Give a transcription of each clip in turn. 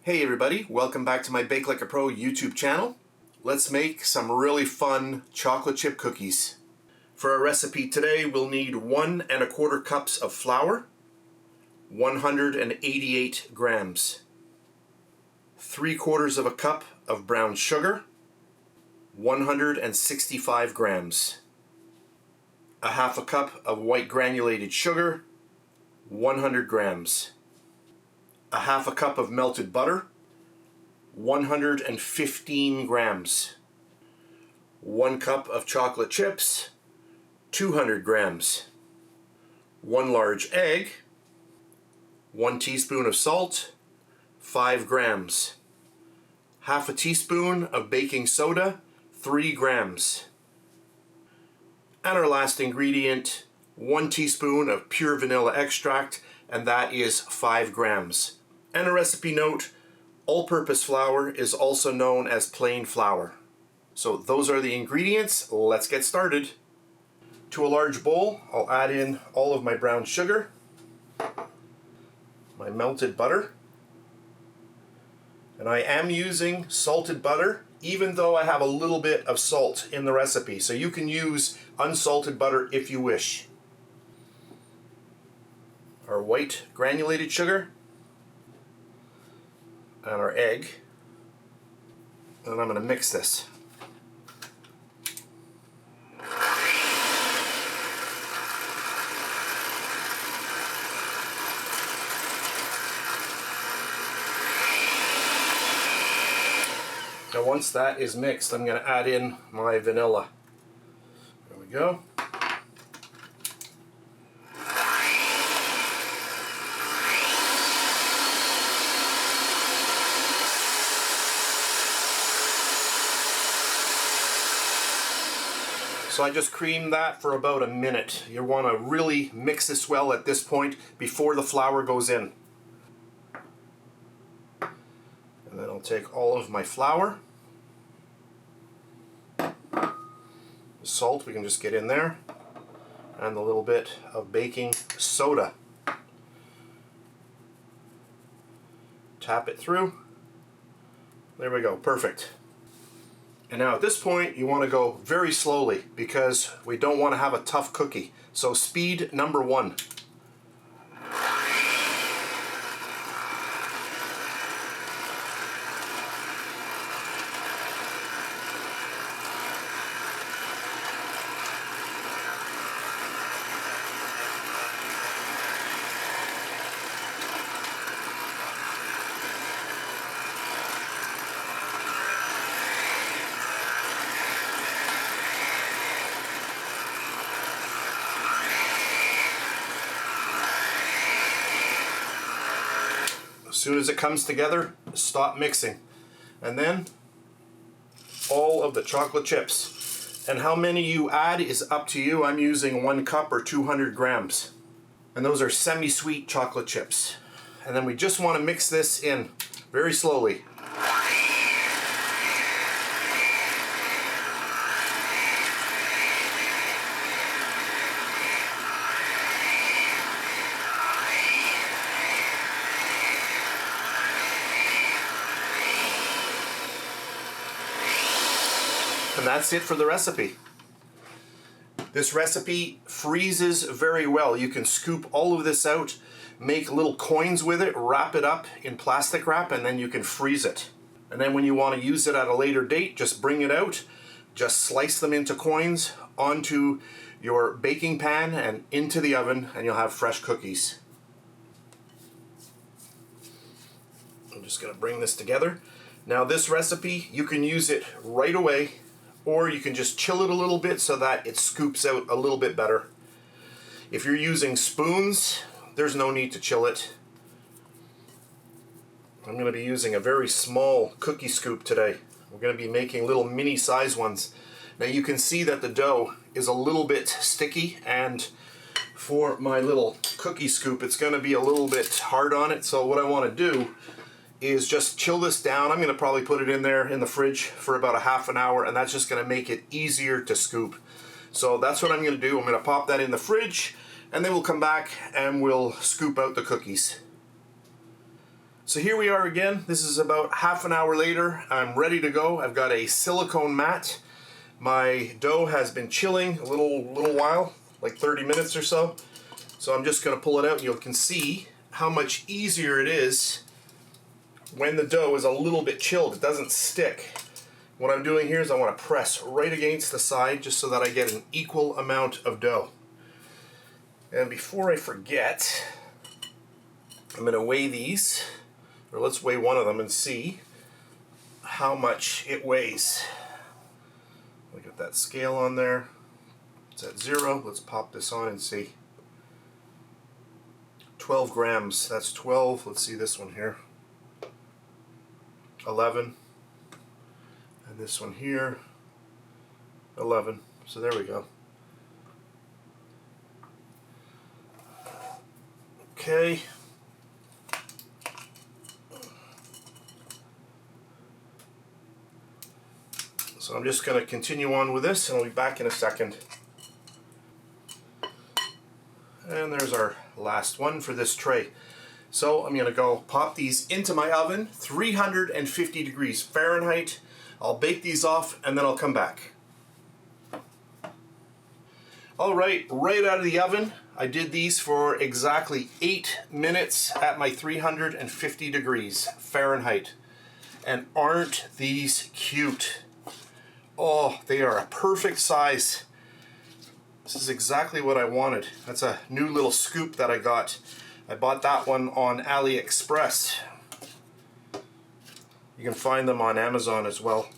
Hey everybody, welcome back to my BakeLikeAPro YouTube channel. Let's make some really fun chocolate chip cookies. For our recipe today, we'll need 1 1/4 cups of flour, 188 grams, 3/4 of a cup of brown sugar, 165 grams, a half a cup of white granulated sugar, 100 grams, a half a cup of melted butter, 115 grams, 1 cup of chocolate chips, 200 grams, 1 large egg, 1 teaspoon of salt, 5 grams, half a teaspoon of baking soda, 3 grams, and our last ingredient, 1 teaspoon of pure vanilla extract, and that is 5 grams. And a recipe note, all-purpose flour is also known as plain flour. So those are the ingredients. Let's get started. To a large bowl, I'll add in all of my brown sugar, my melted butter, and I am using salted butter even though I have a little bit of salt in the recipe. So you can use unsalted butter if you wish. Our white granulated sugar, and our egg, and I'm going to mix this. Now once that is mixed, I'm going to add in my vanilla. There we go. So I just creamed that for about a minute. You want to really mix this well at this point before the flour goes in. And then I'll take all of my flour. The salt we can just get in there. And a little bit of baking soda. Tap it through. There we go, perfect. And now at this point you want to go very slowly because we don't want to have a tough cookie. So speed number 1. As soon as it comes together, stop mixing. And then all of the chocolate chips. And how many you add is up to you. I'm using 1 cup or 200 grams. And those are semi-sweet chocolate chips. And then we just want to mix this in very slowly. And that's it for the recipe. This recipe freezes very well. You can scoop all of this out, make little coins with it, wrap it up in plastic wrap, and then you can freeze it. And then when you want to use it at a later date, just bring it out, just slice them into coins onto your baking pan and into the oven, and you'll have fresh cookies. I'm just going to bring this together. Now this recipe, you can use it right away, or you can just chill it a little bit so that it scoops out a little bit better. If you're using spoons, there's no need to chill it. I'm going to be using a very small cookie scoop today. We're going to be making little mini size ones. Now you can see that the dough is a little bit sticky, and for my little cookie scoop it's going to be a little bit hard on it. So what I want to do is just chill this down. I'm going to probably put it in there in the fridge for about a half an hour, and that's just going to make it easier to scoop. So that's what I'm going to do. I'm going to pop that in the fridge, and then we'll come back and we'll scoop out the cookies. So here we are again. This is about half an hour later. I'm ready to go. I've got a silicone mat. My dough has been chilling a little while, like 30 minutes or so. So I'm just going to pull it out and you can see how much easier it is when the dough is a little bit chilled. It doesn't stick. What I'm doing here is I want to press right against the side just so that I get an equal amount of dough. And before I forget, I'm going to weigh these, or let's weigh one of them and see how much it weighs. Look at that scale on there. It's at 0. Let's pop this on and see. 12 grams. That's 12. Let's see this one here. 11. And this one here. 11. So there we go. Okay. So I'm just going to continue on with this and I'll be back in a second. And there's our last one for this tray. So I'm going to go pop these into my oven, 350 degrees Fahrenheit. I'll bake these off and then I'll come back. Alright, right out of the oven, I did these for exactly 8 minutes at my 350 degrees Fahrenheit. And aren't these cute? Oh, they are a perfect size. This is exactly what I wanted. That's a new little scoop that I got. I bought that one on AliExpress. You can find them on Amazon as well.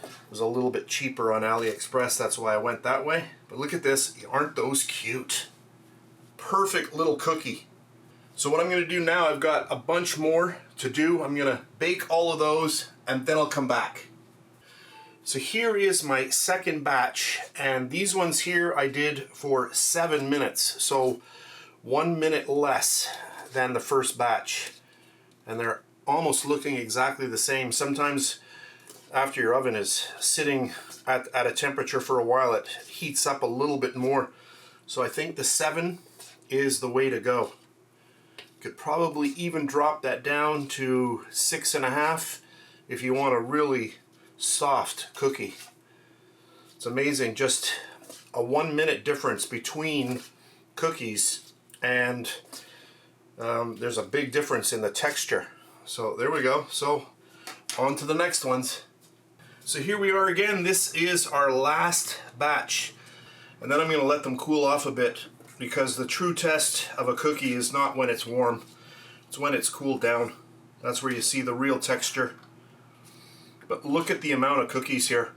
It was a little bit cheaper on AliExpress, that's why I went that way. But look at this, aren't those cute? Perfect little cookie. So what I'm going to do now, I've got a bunch more to do. I'm going to bake all of those and then I'll come back. So here is my second batch, and these ones here I did for 7 minutes, so 1 minute less than the first batch. And they're almost looking exactly the same. Sometimes after your oven is sitting at a temperature for a while, it heats up a little bit more. So I think the 7 is the way to go. Could probably even drop that down to 6.5 if you want a really soft cookie. It's amazing, just a 1 minute difference between cookies, and there's a big difference in the texture. So there we go. So on to the next ones. So here we are again. This is our last batch, and then I'm going to let them cool off a bit, because the true test of a cookie is not when it's warm, it's when it's cooled down. That's where you see the real texture. But look at the amount of cookies here.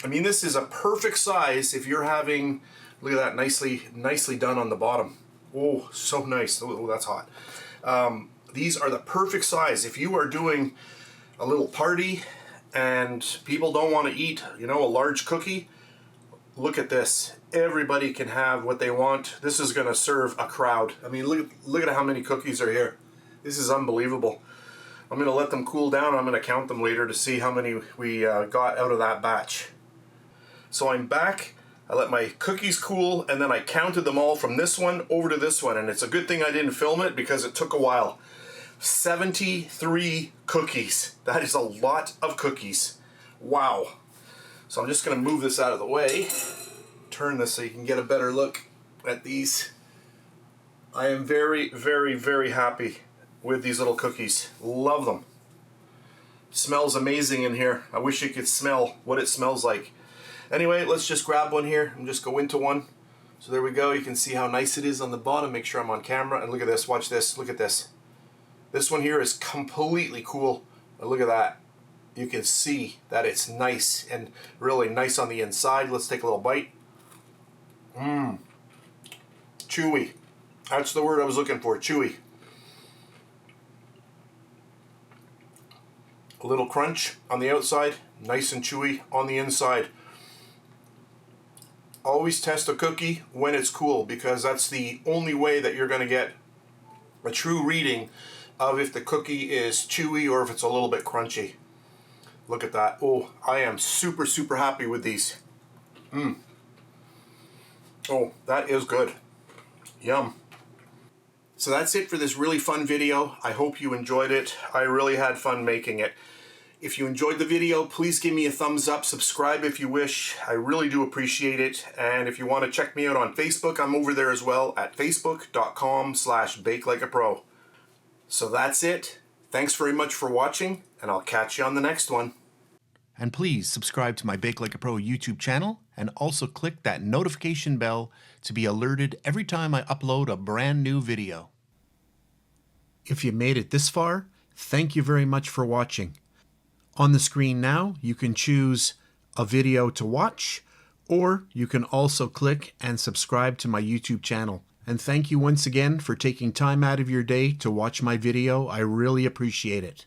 I mean, this is a perfect size if you're having, look at that, nicely done on the bottom. Oh, so nice. Oh, that's hot. These are the perfect size. If you are doing a little party and people don't want to eat, you know, a large cookie, look at this. Everybody can have what they want. This is going to serve a crowd. I mean, look at how many cookies are here. This is unbelievable. I'm going to let them cool down. I'm going to count them later to see how many we got out of that batch. So I'm back. I let my cookies cool, and then I counted them all from this one over to this one. And it's a good thing I didn't film it because it took a while. 73 cookies. That is a lot of cookies. Wow. So I'm just going to move this out of the way. Turn this so you can get a better look at these. I am very, very, very happy with these little cookies. Love them. Smells amazing in here. I wish you could smell what it smells like. Anyway, let's just grab one here and just go into one. So there we go. You can see how nice it is on the bottom. Make sure I'm on camera. And look at this. Watch this. Look at this. This one here is completely cool. But look at that. You can see that it's nice and really nice on the inside. Let's take a little bite. Mmm. Chewy. That's the word I was looking for. Chewy. A little crunch on the outside, nice and chewy on the inside. Always test a cookie when it's cool, because that's the only way that you're going to get a true reading of if the cookie is chewy or if it's a little bit crunchy. Look at that. Oh, I am super, super happy with these. Oh, that is good. Yum. So that's it for this really fun video. I hope you enjoyed it. I really had fun making it. If you enjoyed the video, please give me a thumbs up, subscribe if you wish. I really do appreciate it. And if you want to check me out on Facebook, I'm over there as well at facebook.com/BakeLikeAPro. So that's it. Thanks very much for watching, and I'll catch you on the next one. And please subscribe to my Bake Like a Pro YouTube channel, and also click that notification bell to be alerted every time I upload a brand new video. If you made it this far, thank you very much for watching. On the screen now, you can choose a video to watch, or you can also click and subscribe to my YouTube channel. And thank you once again for taking time out of your day to watch my video. I really appreciate it.